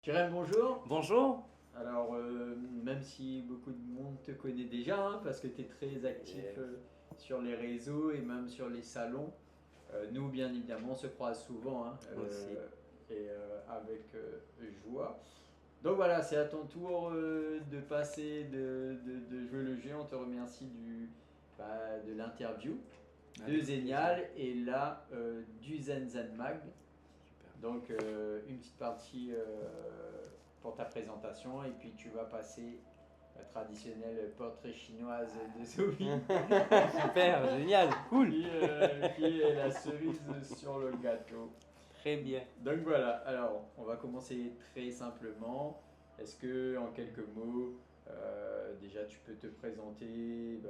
Jérém, bonjour. Bonjour. Alors, même si beaucoup de monde te connaît déjà, hein, parce que tu es très actif Yes. sur les réseaux et même sur les salons, nous, bien évidemment, on se croise souvent hein, Aussi. et avec joie. Donc voilà, c'est à ton tour de passer, de jouer le jeu. On te remercie de l'interview de Avec plaisir. Zénial et là du Zen Zen Mag. Super. Donc une petite partie pour ta présentation et puis tu vas passer la traditionnelle portrait chinoise de Sophie Super, génial, cool. qui est la cerise sur le gâteau. Très bien. Donc voilà, alors on va commencer très simplement. Est-ce que en quelques mots, déjà tu peux te présenter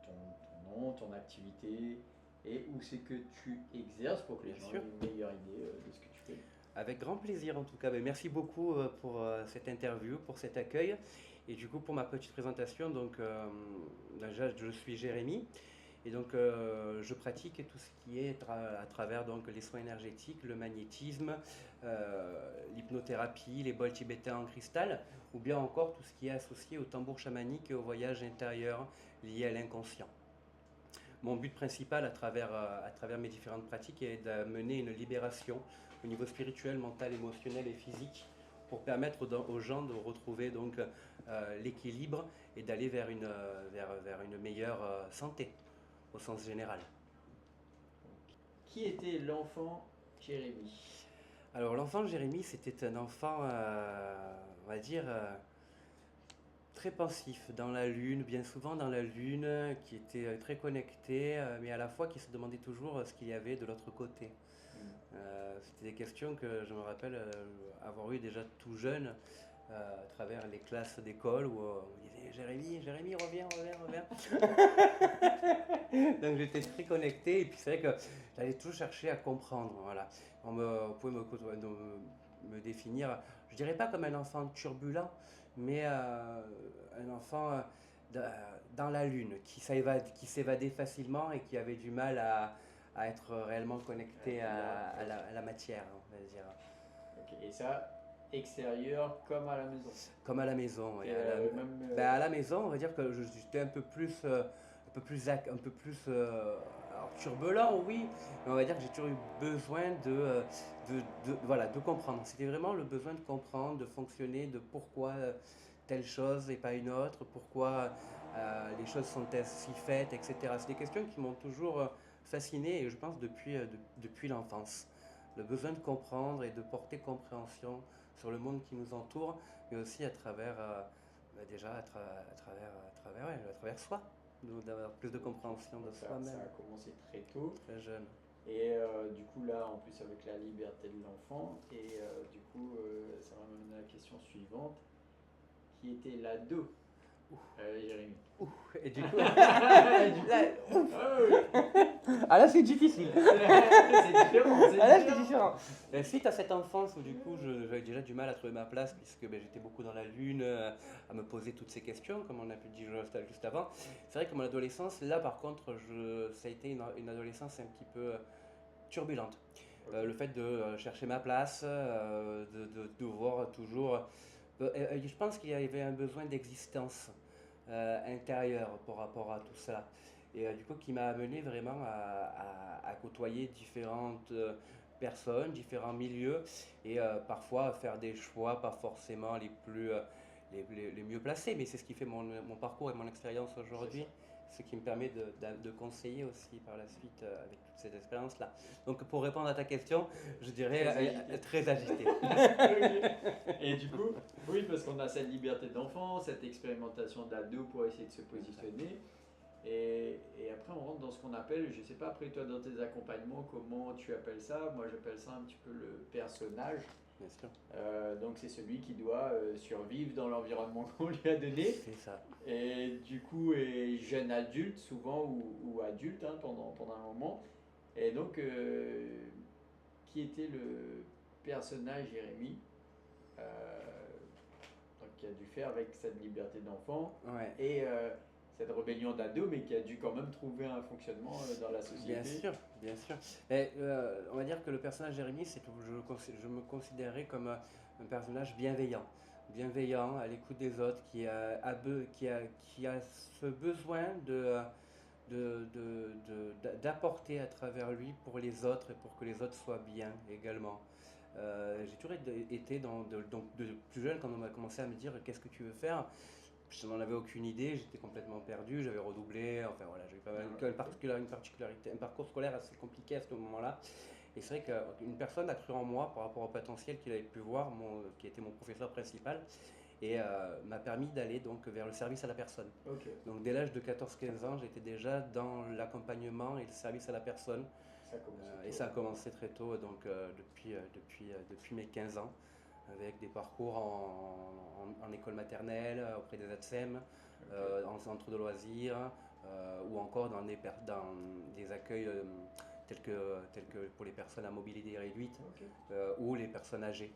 ton nom, ton activité et où c'est que tu exerces pour que les Bien gens sûr. aient une meilleure idée de ce que tu fais. Avec grand plaisir en tout cas. Ben, merci beaucoup pour cette interview, pour cet accueil. Et du coup, pour ma petite présentation, donc déjà, je suis Jérémy. Et donc, je pratique tout ce qui est à travers donc, les soins énergétiques, le magnétisme, l'hypnothérapie, les bols tibétains en cristal, ou bien encore tout ce qui est associé au tambour chamanique et au voyage intérieur lié à l'inconscient. Mon but principal à travers mes différentes pratiques est d'amener une libération au niveau spirituel, mental, émotionnel et physique pour permettre aux gens de retrouver donc l'équilibre et d'aller vers une meilleure santé au sens général. Qui était l'enfant Jérémy? Alors l'enfant Jérémy, c'était un enfant, on va dire, très pensif dans la lune, bien souvent dans la lune, qui était très connecté, mais à la fois qui se demandait toujours ce qu'il y avait de l'autre côté. C'était des questions que je me rappelle avoir eues déjà tout jeune, à travers les classes d'école où on disait Jérémy, Jérémy, reviens, reviens, reviens. Donc j'étais très connecté et puis c'est vrai que j'allais toujours chercher à comprendre. Voilà. On pouvait me définir, je dirais pas comme un enfant turbulent, mais un enfant dans la lune qui s'évadait facilement et qui avait du mal à être réellement connecté à la matière, on va dire. Ok, et ça, extérieur comme à la maison. Comme à la maison. Et, même, Ben, à la maison, on va dire que j'étais un peu plus alors, turbulent, oui, mais on va dire que j'ai toujours eu besoin voilà, de comprendre. C'était vraiment le besoin de comprendre, de fonctionner, de pourquoi telle chose et pas une autre, pourquoi les choses sont ainsi faites, etc. C'est des questions qui m'ont toujours fasciné et je pense depuis l'enfance. Le besoin de comprendre et de porter compréhension sur le monde qui nous entoure, mais aussi à travers, déjà à travers soi, d'avoir plus de compréhension de donc ça soi-même, a commencé très tôt. très jeune. Et du coup, là, en plus, avec la liberté de l'enfant, et du coup, ça m'amène à la question suivante. Qui était l'ado Jérémy? Ouh, et du coup, Et du coup, là, ah oui, ah là c'est difficile. c'est différent, c'est Ah là c'est différent. différent. Suite à cette enfance où du coup j'avais déjà du mal à trouver ma place puisque ben, j'étais beaucoup dans la lune, à me poser toutes ces questions comme on a pu dire juste avant. C'est vrai que mon adolescence, là par contre, ça a été une adolescence un petit peu turbulente. Le fait de chercher ma place, de devoir toujours... je pense qu'il y avait un besoin d'existence intérieure par rapport à tout ça. Et du coup, qui m'a amené vraiment à côtoyer différentes personnes, différents milieux, et parfois à faire des choix pas forcément les plus les mieux placés. Mais c'est ce qui fait mon parcours et mon expérience C'est ça. aujourd'hui, ce qui me permet de conseiller aussi par la suite avec toutes ces expériences-là. Donc pour répondre à ta question, je dirais Très agité. très agité. Ok. Et du coup, oui, parce qu'on a cette liberté d'enfant, cette expérimentation d'ado pour essayer de se positionner. Et après, on rentre dans ce qu'on appelle, je sais pas, après toi, dans tes accompagnements, comment tu appelles ça? Moi, j'appelle ça un petit peu le personnage. Bien sûr, Donc, c'est celui qui doit survivre dans l'environnement qu'on lui a donné. c'est ça. Et du coup, est jeune adulte, souvent, ou adulte hein, pendant un moment. Et donc, qui était le personnage Jérémy donc, qui a dû faire avec cette liberté d'enfant. Ouais. Et cette rébellion d'ado, mais qui a dû quand même trouver un fonctionnement dans la société. Bien sûr, bien sûr. Mais, on va dire que le personnage Jérémy, je me considérais comme un personnage bienveillant. Bienveillant, à l'écoute des autres, qui a ce besoin d'apporter à travers lui pour les autres et pour que les autres soient bien également. J'ai toujours été de plus jeune quand on m'a commencé à me dire qu'est-ce que tu veux faire. Je n'en avais aucune idée, j'étais complètement perdu, j'avais redoublé, enfin voilà, j'avais pas une particularité, un parcours scolaire assez compliqué à ce moment-là. Et c'est vrai qu'une personne a cru en moi par rapport au potentiel qu'il avait pu voir, qui était mon professeur principal, et m'a permis d'aller donc vers le service à la personne. Ok. Donc dès l'âge de 14-15 ans, j'étais déjà dans l'accompagnement et le service à la personne. Et ça a commencé très tôt, donc depuis mes 15 ans, avec des parcours en école maternelle, auprès des ATSEM, en centre de loisirs, ou encore dans des accueils tels que pour les personnes à mobilité réduite, ou les personnes âgées,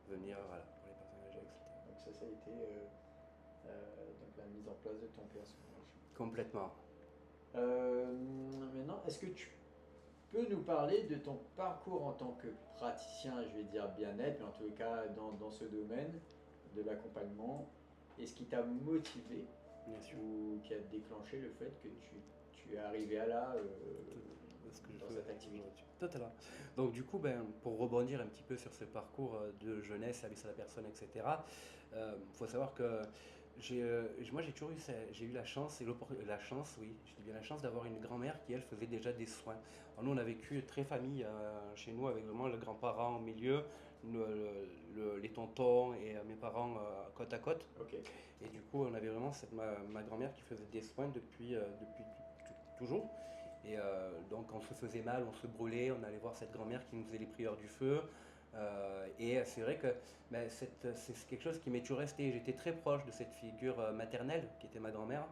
venir voilà, pour les personnes âgées, etc. Donc ça a été donc la mise en place de ton personnage. Complètement. Maintenant, est-ce que tu peux nous parler de ton parcours en tant que praticien, je vais dire bien-être, mais en tous les cas dans ce domaine de l'accompagnement, et ce qui t'a motivé ou qui a déclenché le fait que tu es arrivé à là dans cette activité? Totalement. Donc du coup, pour rebondir un petit peu sur ce parcours de jeunesse, service à la personne, etc., faut savoir que moi j'ai eu la chance, la chance, oui, je dis bien la chance d'avoir une grand-mère qui elle faisait déjà des soins. Alors, nous on a vécu très famille chez nous avec vraiment le grand-parent au milieu, les tontons et mes parents côte à côte. Okay. Et du coup on avait vraiment ma grand-mère qui faisait des soins depuis toujours. Et donc on se faisait mal, on se brûlait, on allait voir cette grand-mère qui nous faisait les prières du feu. Et c'est vrai que c'est quelque chose qui m'est toujours resté. J'étais très proche de cette figure maternelle qui était ma grand-mère.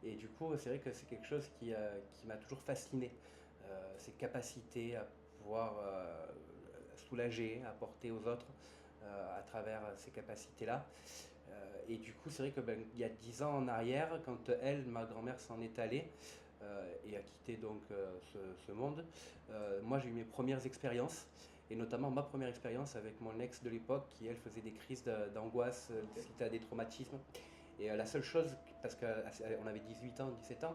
Et du coup, c'est vrai que c'est quelque chose qui m'a toujours fasciné. Ses capacités à pouvoir soulager, apporter aux autres à travers ces capacités-là. Et du coup, c'est vrai que il y a 10 ans en arrière, quand ma grand-mère s'en est allée, et a quitté donc ce monde, moi j'ai eu mes premières expériences. Et notamment ma première expérience avec mon ex de l'époque qui, elle, faisait des crises d'angoisse suite à des traumatismes. Et la seule chose, parce qu'on avait 18 ans, 17 ans,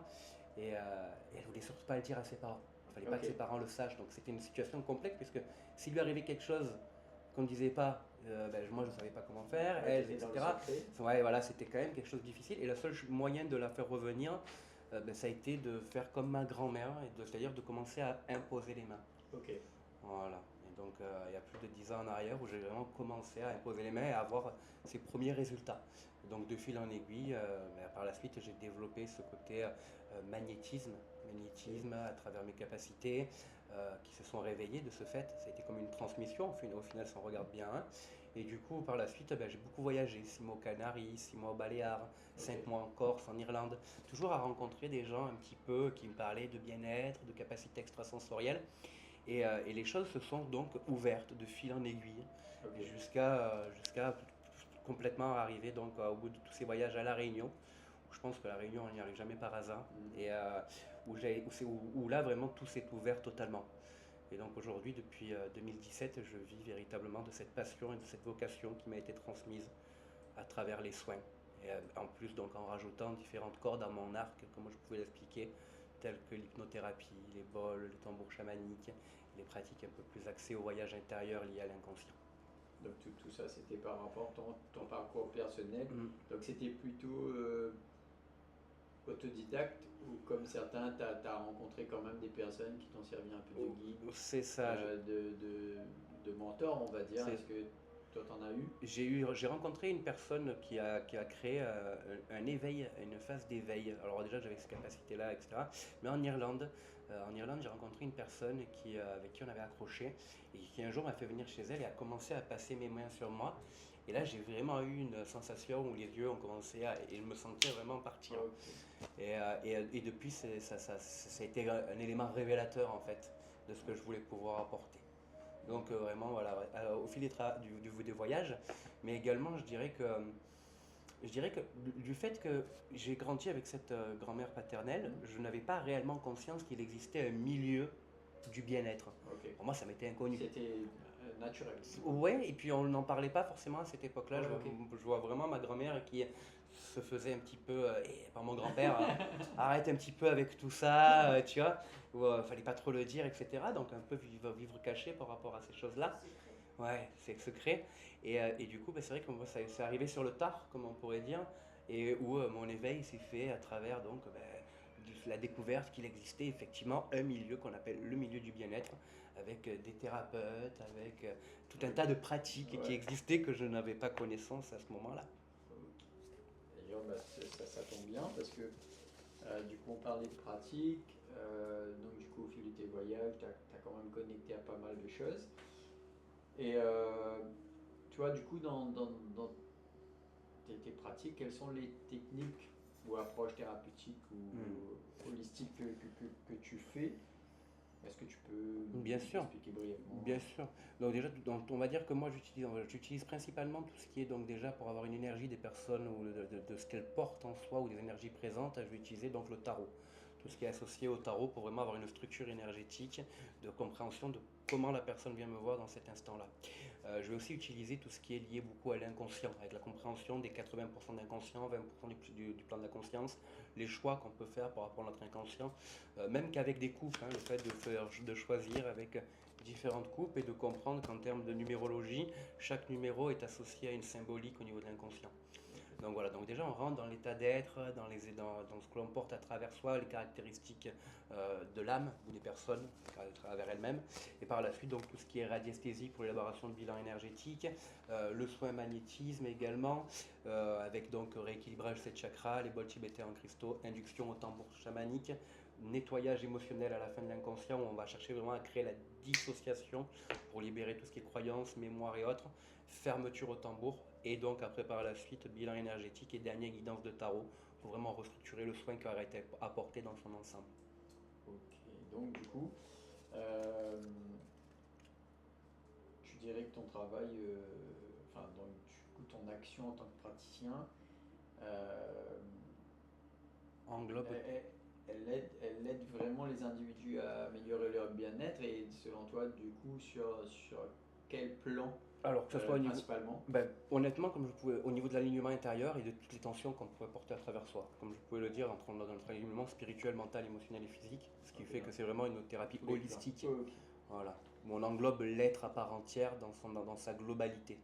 et elle voulait surtout pas le dire à ses parents. Il fallait pas que ses parents le sachent. Donc c'était une situation complexe, puisque s'il lui arrivait quelque chose qu'on ne disait pas, moi je ne savais pas comment faire, elle, etc. Ouais, voilà, c'était quand même quelque chose de difficile. Et le seul moyen de la faire revenir, ça a été de faire comme ma grand-mère, c'est-à-dire de commencer à imposer les mains. Ok. Voilà. Donc il y a plus de 10 ans en arrière où j'ai vraiment commencé à imposer les mains et à avoir ses premiers résultats. Donc de fil en aiguille, par la suite j'ai développé ce côté magnétisme à travers mes capacités qui se sont réveillées de ce fait. Ça a été comme une transmission au final si on regarde bien. Hein. Et du coup par la suite j'ai beaucoup voyagé, 6 mois aux Canaries, 6 mois aux Baléares, 5 mois en Corse, en Irlande, toujours à rencontrer des gens un petit peu qui me parlaient de bien-être, de capacités extrasensorielles. Et les choses se sont donc ouvertes de fil en aiguille jusqu'à complètement arriver donc au bout de tous ces voyages à La Réunion. Où je pense que La Réunion on n'y arrive jamais par hasard et où là vraiment tout s'est ouvert totalement. Et donc aujourd'hui depuis 2017 je vis véritablement de cette passion et de cette vocation qui m'a été transmise à travers les soins. Et en plus donc en rajoutant différentes cordes à mon arc comme je pouvais l'expliquer, telles que l'hypnothérapie, les bols, les tambours chamaniques, les pratiques un peu plus axées au voyage intérieur lié à l'inconscient. Donc tout ça, c'était par rapport à ton parcours personnel. Donc c'était plutôt autodidacte ou comme certains, tu as rencontré quand même des personnes qui t'ont servi un peu de guide, c'est ça. De mentor, on va dire. Est-ce que toi, t'en as eu? J'ai rencontré une personne qui a créé un éveil, une phase d'éveil. Alors déjà, j'avais ces capacités-là, etc. Mais en Irlande, j'ai rencontré une personne avec qui on avait accroché et qui un jour m'a fait venir chez elle et a commencé à passer mes mains sur moi. Et là, j'ai vraiment eu une sensation où les yeux ont commencé et je me sentais vraiment partir. Et depuis, ça a été un élément révélateur en fait de ce que je voulais pouvoir apporter. Donc vraiment, voilà, au fil des voyages, mais également, je dirais que Je dirais que du fait que j'ai grandi avec cette grand-mère paternelle, je n'avais pas réellement conscience qu'il existait un milieu du bien-être. Ok. Pour moi, ça m'était inconnu. C'était naturel. Ouais, et puis on n'en parlait pas forcément à cette époque-là. Ouais, Je, ok. je vois vraiment ma grand-mère qui se faisait un petit peu, par mon grand-père, arrête un petit peu avec tout ça, tu vois, où fallait pas trop le dire, etc. Donc un peu vivre caché par rapport à ces choses-là. Ouais, c'est secret. Et du coup, bah, c'est vrai que moi, ça, c'est arrivé sur le tard, comme on pourrait dire, et où mon éveil s'est fait à travers donc, la découverte qu'il existait effectivement un milieu qu'on appelle le milieu du bien-être, avec des thérapeutes, avec tout un tas de pratiques qui Ouais. existaient que je n'avais pas connaissance à ce moment-là. Ok. D'ailleurs, bah, ça tombe bien parce que du coup, on parlait de pratique. Donc, du coup, au fil de tes voyages, tu as quand même connecté à pas mal de choses. Et tu vois, du coup, dans tes pratiques, quelles sont les techniques ou approches thérapeutiques Hmm. ou holistiques que tu fais? Est-ce que tu peux Bien sûr. expliquer brièvement? Bien sûr. Donc déjà, on va dire que moi j'utilise principalement tout ce qui est donc déjà pour avoir une énergie des personnes ou de ce qu'elles portent en soi ou des énergies présentes, je vais utiliser donc le tarot. Tout ce qui est associé au tarot pour vraiment avoir une structure énergétique de compréhension de comment la personne vient me voir dans cet instant-là. Je vais aussi utiliser tout ce qui est lié beaucoup à l'inconscient, avec la compréhension des 80% d'inconscient, 20% du plan de la conscience, les choix qu'on peut faire par rapport à notre inconscient, même qu'avec des coupes, hein, le fait de choisir avec différentes coupes et de comprendre qu'en termes de numérologie, chaque numéro est associé à une symbolique au niveau de l'inconscient. Donc voilà, donc déjà on rentre dans l'état d'être, dans ce que l'on porte à travers soi, les caractéristiques de l'âme ou des personnes à travers elles-mêmes. Et par la suite, donc tout ce qui est radiesthésie pour l'élaboration de bilan énergétique, le soin magnétisme également, avec donc rééquilibrage de ces chakras, les bols tibétains en cristaux, induction au tambour chamanique, nettoyage émotionnel à la fin de l'inconscient où on va chercher vraiment à créer la dissociation pour libérer tout ce qui est croyances, mémoire et autres, fermeture au tambour et donc après par la suite bilan énergétique et dernière guidance de tarot pour vraiment restructurer le soin qui aura été apporté dans son ensemble. Ok, donc du coup, euh, tu dirais que ton travail, enfin, donc, du coup, ton action en tant que praticien, euh, Englobe. elle, elle aide vraiment les individus à améliorer leur bien-être et selon toi, du coup, sur quel plan Alors que ce soit au niveau, principalement? ben, honnêtement, comme je pouvais, au niveau de l'alignement intérieur et de toutes les tensions qu'on pouvait porter à travers soi, comme je pouvais le dire, dans notre alignement spirituel, mental, émotionnel et physique, ce qui Ok, fait que c'est vraiment une thérapie tous les plans. holistique, Ok. voilà, où on englobe l'être à part entière dans sa globalité,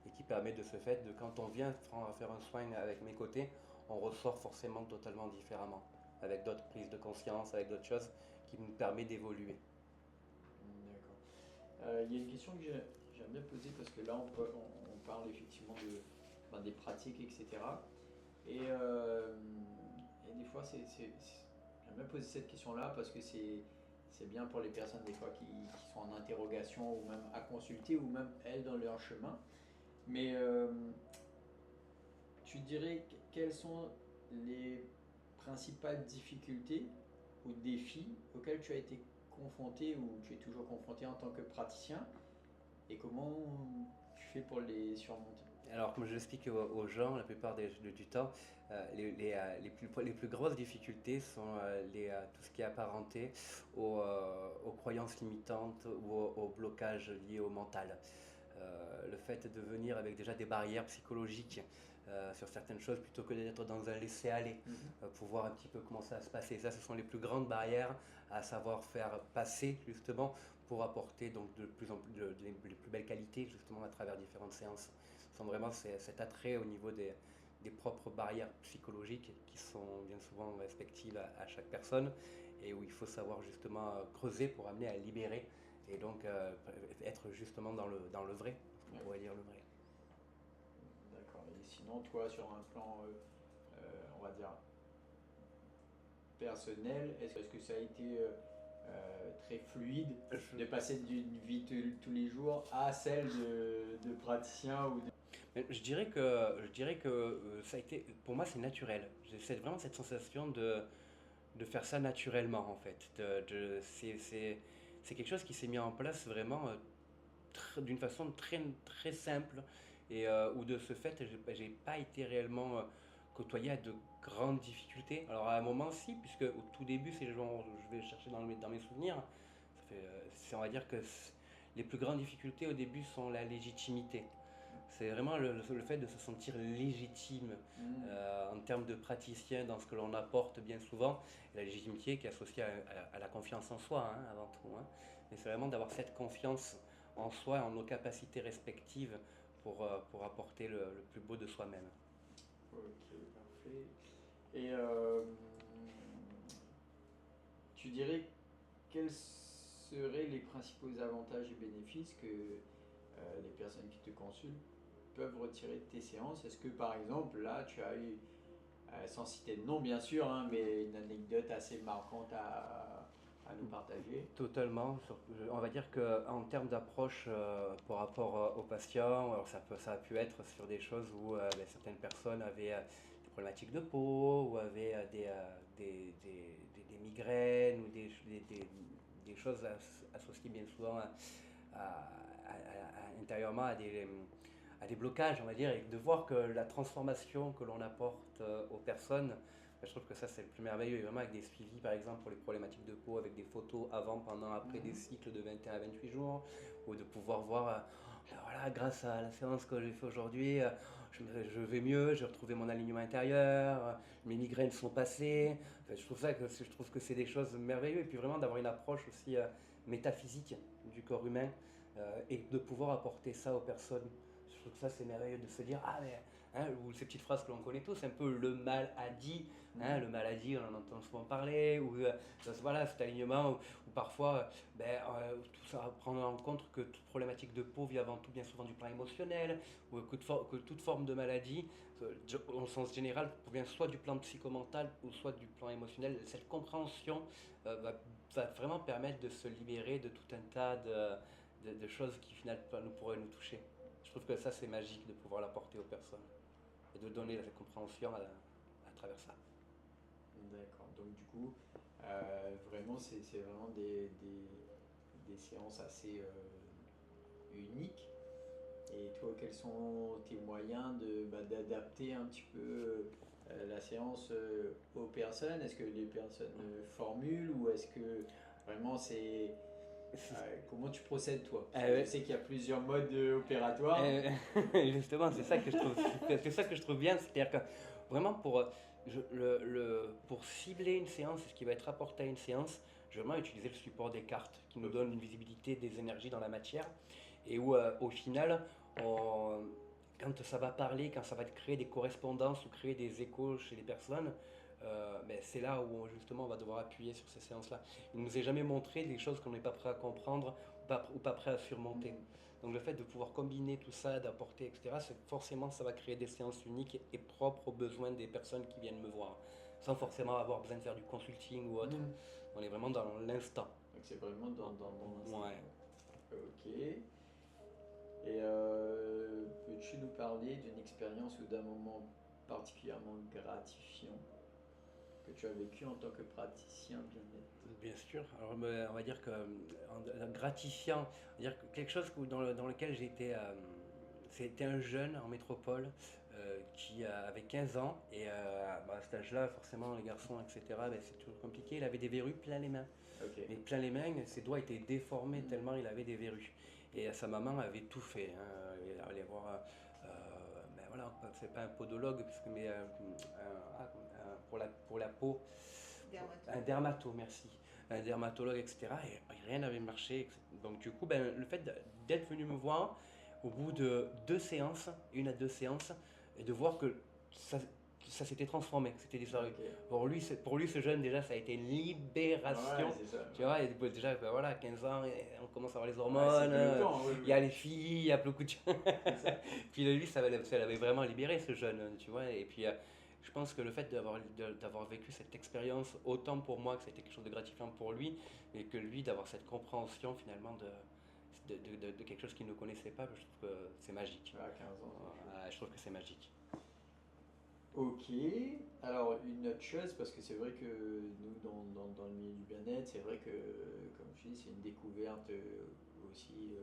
et qui permet de ce fait, de quand on vient faire un soin avec mes côtés, on ressort forcément totalement différemment, avec d'autres prises de conscience, avec d'autres choses, qui nous permet d'évoluer. D'accord. Il y a une question que j'aime bien poser parce que là, on parle effectivement ben, des pratiques, etc. Et, euh, et des fois, j'aime bien poser cette question-là parce que c'est bien pour les personnes des fois qui sont en interrogation ou même à consulter ou même elles dans leur chemin. Mais tu dirais quelles sont les principales difficultés ou défis auxquels tu as été confronté ou tu es toujours confronté en tant que praticien et comment tu fais pour les surmonter? Alors, comme je l'explique aux gens, la plupart du temps, les plus grosses difficultés sont tout ce qui est apparenté aux croyances limitantes ou aux blocages liés au mental. Le fait de venir avec déjà des barrières psychologiques sur certaines choses plutôt que d'être dans un laisser-aller pour voir un petit peu comment ça va se passer. Ça, ce sont les plus grandes barrières à savoir faire passer justement pour apporter donc de plus en plus les plus belles qualités justement à travers différentes séances. Ce sont vraiment cet attrait au niveau des propres barrières psychologiques qui sont bien souvent respectives à chaque personne et où il faut savoir justement creuser pour amener à libérer et donc être justement dans le vrai, on Ouais, pourrait dire le vrai. d'accord. Et sinon, toi, sur un plan, on va dire, personnel, est-ce que ça a été très fluide de passer d'une vie tous les jours à celle de praticien ou de... Je dirais que ça a été, pour moi c'est naturel. J'ai vraiment cette sensation de faire ça naturellement en fait. C'est quelque chose qui s'est mis en place vraiment d'une façon très, très simple et où de ce fait, j'ai pas été réellement côtoyé à de grandes difficultés. Alors à un moment, si, puisque au tout début, c'est genre, je vais chercher dans mes souvenirs, on va dire que les plus grandes difficultés au début sont la légitimité. C'est vraiment le fait de se sentir légitime en termes de praticien dans ce que l'on apporte bien souvent. Et la légitimité qui est associée à la confiance en soi, hein, avant tout. Hein. Mais c'est vraiment d'avoir cette confiance en soi et en nos capacités respectives pour apporter le plus beau de soi-même. Ok, parfait. Et tu dirais quels seraient les principaux avantages et bénéfices que les personnes qui te consultent peuvent retirer de tes séances? Est-ce que par exemple, là, tu as eu, sans citer de nom bien sûr, hein, mais une anecdote assez marquante à nous partager? Totalement. On va dire qu'en termes d'approche par rapport aux patients, alors ça a pu être sur des choses où certaines personnes avaient des problématiques de peau, ou avaient des migraines, ou des choses associées bien souvent intérieurement à des blocages, on va dire, et de voir que la transformation que l'on apporte aux personnes, je trouve que ça c'est le plus merveilleux, et vraiment avec des suivis par exemple pour les problématiques de peau, avec des photos avant, pendant, après des cycles de 21 à 28 jours, ou de pouvoir voir, voilà, grâce à la séance que j'ai fait aujourd'hui, je vais mieux, j'ai retrouvé mon alignement intérieur, mes migraines sont passées. Enfin, je trouve que c'est des choses merveilleuses, et puis vraiment d'avoir une approche aussi métaphysique du corps humain, et de pouvoir apporter ça aux personnes. Je trouve que ça c'est merveilleux de se dire, ah mais, hein, ou ces petites phrases que l'on connaît tous, un peu le mal a dit, hein, le mal a dit, on en entend souvent parler, ou voilà, cet alignement, où parfois, tout ça, prendre en compte que toute problématique de peau vient avant tout bien souvent du plan émotionnel, ou que toute forme de maladie, en sens général, provient soit du plan psychomental ou soit du plan émotionnel. Cette compréhension va vraiment permettre de se libérer de tout un tas de choses qui finalement pourraient nous toucher. Je trouve que ça c'est magique de pouvoir l'apporter aux personnes et de donner cette compréhension à travers ça. D'accord. Donc du coup, vraiment, c'est vraiment des séances assez uniques. Et toi, quels sont tes moyens d'adapter un petit peu la séance aux personnes? Est-ce que les personnes formulent ou est-ce que vraiment c'est... comment tu procèdes toi? Parce que je sais qu'il y a plusieurs modes opératoires. Justement, c'est ça que je trouve bien, c'est-à-dire que vraiment pour cibler une séance, ce qui va être apporté à une séance, je vais vraiment utiliser le support des cartes qui nous donne une visibilité des énergies dans la matière et où au final, quand ça va parler, quand ça va créer des correspondances ou créer des échos chez les personnes, c'est là où justement on va devoir appuyer sur ces séances-là. Il ne nous est jamais montré des choses qu'on n'est pas prêt à comprendre ou pas prêt à surmonter. Donc le fait de pouvoir combiner tout ça, d'apporter, etc., forcément ça va créer des séances uniques et propres aux besoins des personnes qui viennent me voir, sans forcément avoir besoin de faire du consulting ou autre. On est vraiment dans l'instant. Donc c'est vraiment dans l'instant. Ouais. Ok. Et peux-tu nous parler d'une expérience ou d'un moment particulièrement gratifiant que tu as vécu en tant que praticien bien-être? Bien sûr. Alors, on va dire que gratifiant, on va dire que quelque chose dans lequel c'était un jeune en métropole qui avait 15 ans et à cet âge-là, forcément, les garçons, etc., c'est toujours compliqué. Il avait des verrues plein les mains. Ok. Mais plein les mains, ses doigts étaient déformés tellement il avait des verrues. Et sa maman avait tout fait. Hein. Il allait voir, voilà, c'est pas un podologue, pour la peau, un dermato, merci. Un dermatologue, etc. Et rien n'avait marché. Donc du coup, le fait d'être venu me voir au bout de une à deux séances, et de voir que ça s'était transformé, que c'était disparu. Ok. Pour lui, ce jeune, déjà, ça a été une libération. Ouais, c'est ça. Tu vois, et déjà, voilà, 15 ans, on commence à avoir les Ouais, hormones, c'est dégoûtant, oui, il y a les filles, il y a beaucoup de choses. C'est ça. Puis lui, ça l'avait vraiment libéré, ce jeune, tu vois. Et puis, je pense que le fait d'avoir vécu cette expérience, autant pour moi que c'était quelque chose de gratifiant pour lui, et que lui, d'avoir cette compréhension finalement de quelque chose qu'il ne connaissait pas, je trouve que c'est magique. À 15 ans. Je trouve que c'est magique. Ok, alors une autre chose, parce que c'est vrai que nous, dans le milieu du bien-être, c'est vrai que, comme je dis, c'est une découverte aussi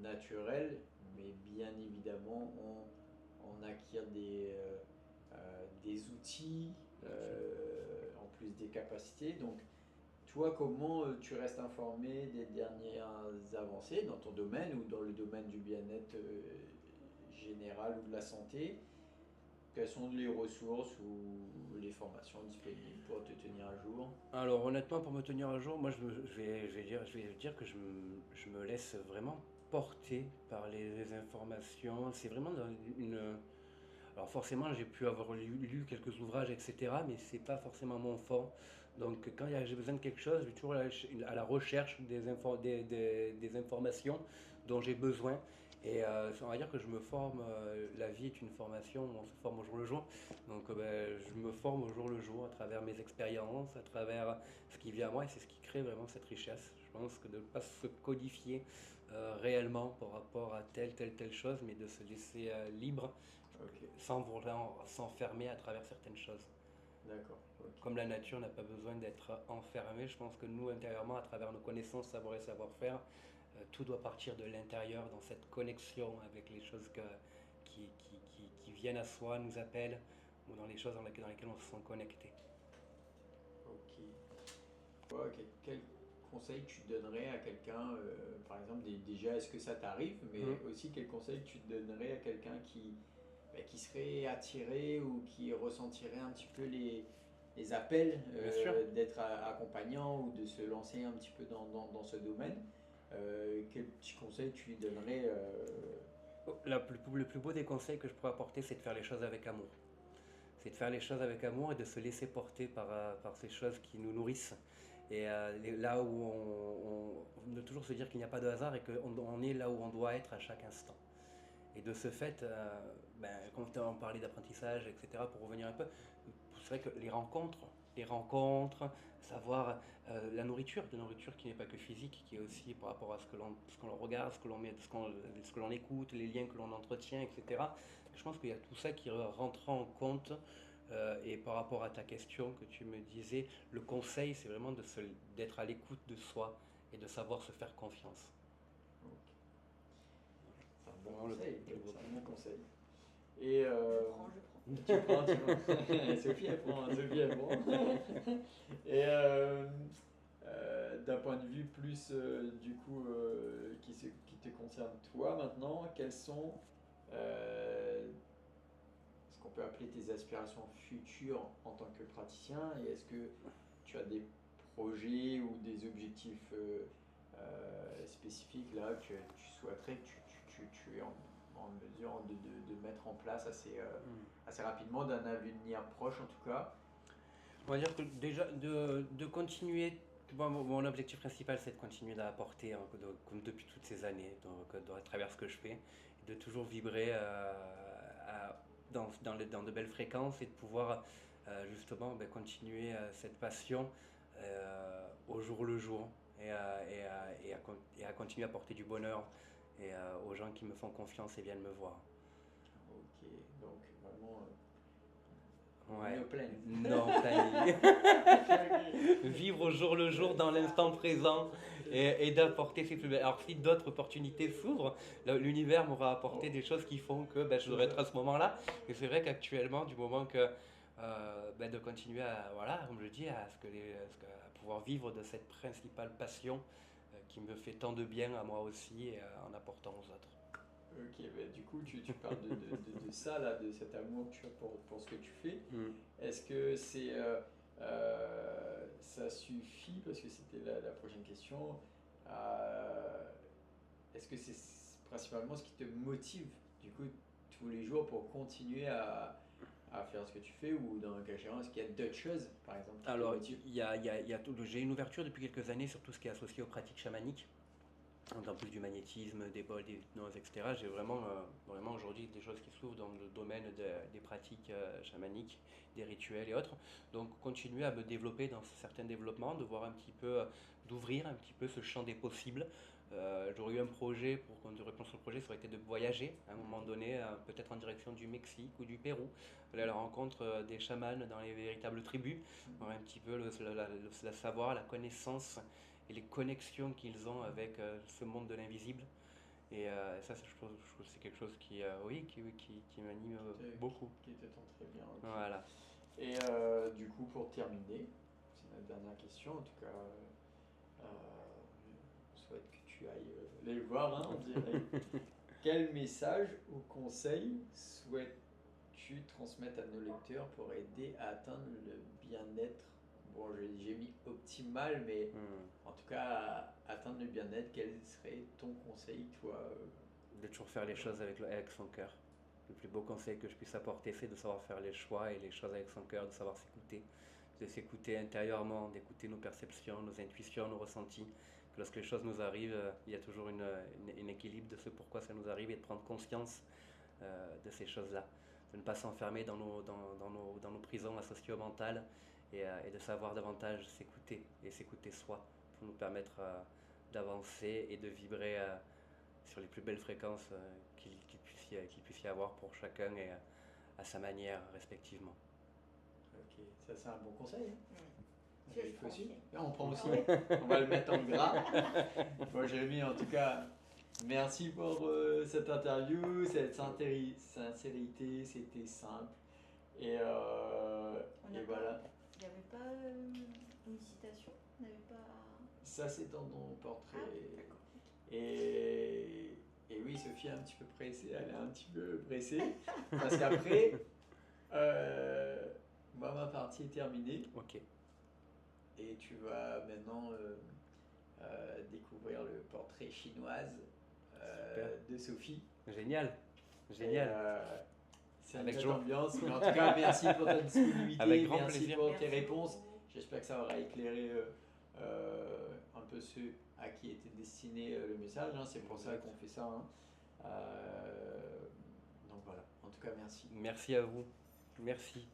naturel, mais bien évidemment, on acquiert des outils, en plus des capacités. Donc, toi, comment tu restes informé des dernières avancées dans ton domaine ou dans le domaine du bien-être général ou de la santé? Quelles sont les ressources ou les formations disponibles pour te tenir à jour? Alors honnêtement, pour me tenir à jour, moi je vais dire que je me laisse vraiment porter par les informations. C'est vraiment dans une... Alors forcément, j'ai pu avoir lu quelques ouvrages, etc., mais c'est pas forcément mon fort. Donc quand j'ai besoin de quelque chose, je vais toujours à la recherche des informations dont j'ai besoin. Et on va dire que je me forme, la vie est une formation, on se forme au jour le jour. Donc je me forme au jour le jour à travers mes expériences, à travers ce qui vient à moi, et c'est ce qui crée vraiment cette richesse. Je pense que de ne pas se codifier réellement par rapport à telle chose, mais de se laisser libre Ok, sans vouloir s'enfermer à travers certaines choses. d'accord. Ok. Comme la nature n'a pas besoin d'être enfermée, je pense que nous, intérieurement, à travers nos connaissances, savoir et savoir-faire, tout doit partir de l'intérieur, dans cette connexion avec les choses qui viennent à soi, nous appellent, ou dans les choses dans lesquelles on se sent connecté. Ok. Ouais, quel conseil tu donnerais à quelqu'un, par exemple, déjà, est-ce que ça t'arrive, mais Mhm. aussi quel conseil tu donnerais à quelqu'un qui serait attiré ou qui ressentirait un petit peu les appels Bien sûr. d'être accompagnant ou de se lancer un petit peu dans ce domaine? Quel petit conseil tu lui donnerais Le plus beau des conseils que je pourrais apporter, c'est de faire les choses avec amour. C'est de faire les choses avec amour et de se laisser porter par ces choses qui nous nourrissent. Et là où de toujours se dire qu'il n'y a pas de hasard et qu'on est là où on doit être à chaque instant. Et de ce fait, quand on parlait d'apprentissage, etc., pour revenir un peu, c'est vrai que les rencontres, savoir la nourriture, de nourriture qui n'est pas que physique, qui est aussi par rapport à ce que l'on regarde, ce que l'on met, ce que l'on écoute, les liens que l'on entretient, etc. Je pense qu'il y a tout ça qui rentre en compte. Et par rapport à ta question que tu me disais, le conseil, c'est vraiment d'être à l'écoute de soi et de savoir se faire confiance. Ok. C'est un bon Vraiment conseil, le beau. c'est un bon conseil. Et Je prends. tu prends. Sophie, elle prend. Sophie, elle prend. Et d'un point de vue plus, du coup, qui te concerne toi maintenant, quelles sont ce qu'on peut appeler tes aspirations futures en tant que praticien? Et est-ce que tu as des projets ou des objectifs spécifiques là que tu souhaiterais, que tu es en mesure de mettre en place assez rapidement, d'un avenir proche en tout cas? On va dire que déjà de continuer, mon objectif principal c'est de continuer d'apporter, hein, comme depuis toutes ces années, donc à travers ce que je fais, de toujours vibrer dans de belles fréquences et de pouvoir justement continuer cette passion au jour le jour et à continuer à porter du bonheur aux gens qui me font confiance et viennent me voir. Ok, donc vraiment Ouais, no plan. non planning. Vivre au jour le jour dans l'instant présent et d'apporter ses plus belles. Alors si d'autres opportunités s'ouvrent, l'univers m'aura apporté des choses qui font que je devrais être à ce moment-là. Et c'est vrai qu'actuellement, du moment que de continuer à, voilà, comme je dis, à pouvoir vivre de cette principale passion qui me fait tant de bien à moi aussi et en apportant aux autres. Ok, bah, du coup, tu parles de ça, là, de cet amour que tu as pour ce que tu fais. Mm. Est-ce que ça suffit, parce que c'était la prochaine question, est-ce que c'est principalement ce qui te motive, du coup, tous les jours pour continuer à faire ce que tu fais, ou dans le cas échéant, est-ce qu'il y a d'autres choses, par exemple, qui te Alors, motivent? il y a j'ai une ouverture depuis quelques années sur tout ce qui est associé aux pratiques chamaniques. Donc, en plus du magnétisme, des bols, des hypnoses, etc., j'ai vraiment aujourd'hui des choses qui s'ouvrent dans le domaine des pratiques chamaniques, des rituels et autres. Donc continuer à me développer dans certains développements, de voir un petit peu, d'ouvrir un petit peu ce champ des possibles. J'aurais eu un projet, pour qu'on réponse sur le projet, ça aurait été de voyager à un moment donné, peut-être en direction du Mexique ou du Pérou, aller à la rencontre des chamans dans les véritables tribus, voir un petit peu le savoir, la connaissance et les connexions qu'ils ont avec ce monde de l'invisible. Et ça, je trouve que c'est quelque chose qui, oui, qui m'anime beaucoup. Qui te tente très bien. Ok. Voilà. Et du coup, pour terminer, c'est ma dernière question. En tout cas, je souhaite que tu ailles les voir, hein, on dirait. Quel message ou conseil souhaites-tu transmettre à nos lecteurs pour aider à atteindre le bien-être? Bon, j'ai mis optimal, mais en tout cas, à atteindre le bien-être, quel serait ton conseil, toi? De toujours faire les choses avec son cœur. Le plus beau conseil que je puisse apporter, c'est de savoir faire les choix et les choses avec son cœur, de savoir s'écouter, de s'écouter intérieurement, d'écouter nos perceptions, nos intuitions, nos ressentis. Que lorsque les choses nous arrivent, il y a toujours un équilibre de ce pourquoi ça nous arrive et de prendre conscience de ces choses-là. De ne pas s'enfermer dans nos prisons socio-mentales et de savoir davantage s'écouter et s'écouter soi pour nous permettre d'avancer et de vibrer sur les plus belles fréquences qu'il puisse y avoir pour chacun et à sa manière respectivement. Ok, ça c'est un bon conseil. Hein. Je Il faut prends aussi. aussi. Ah, on prend aussi. Ah ouais. On va le mettre en gras. Bon, Jérémy, en tout cas, merci pour cette interview, cette sincérité, c'était simple. Et voilà. Il n'y avait pas une citation? On n'avait pas. Ça, c'est dans ton portrait. Ah, d'accord. Et oui, Sophie est un petit peu pressée, elle est un petit peu pressée. Parce qu'après, moi, ma partie est terminée. Ok. Et tu vas maintenant découvrir le portrait chinoise de Sophie. Génial. Et, c'est une Avec belle joie. ambiance. Mais en tout cas, merci pour ta disponibilité. Avec grand merci plaisir. pour Merci tes réponses. beaucoup. J'espère que ça aura éclairé un peu ceux à qui était destiné le message. Hein. C'est pour ça qu'on fait ça. Hein. Donc voilà. En tout cas, merci. Merci à vous. Merci.